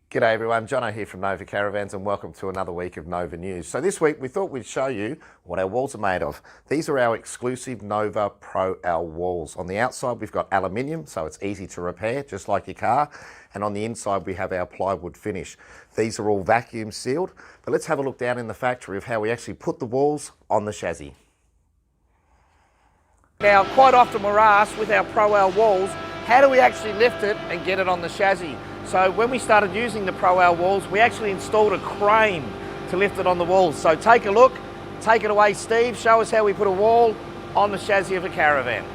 G'day everyone, Jono here from Nova Caravans and welcome to another week of Nova News. So this week we thought we'd show you what our walls are made of. These are our exclusive Nova Pro L walls. On the outside we've got aluminium, so it's easy to repair, just like your car. And on the inside we have our plywood finish. These are all vacuum sealed, but let's have a look down in the factory of how we actually put the walls on the chassis. Now, quite often we're asked with our Pro L walls, how do we actually lift it and get it on the chassis? So when we started using the Pro L walls, we actually installed a crane to lift it on the walls. So take a look, take it away Steve, show us how we put a wall on the chassis of a caravan.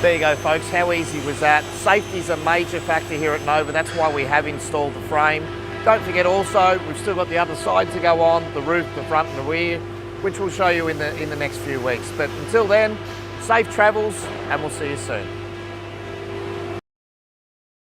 There you go folks, how easy was that? Safety is a major factor here at Nova, that's why we have installed the frame. Don't forget also, we've still got the other side to go on, the roof, the front and the rear, which we'll show you in the next few weeks. But until then, safe travels and we'll see you soon.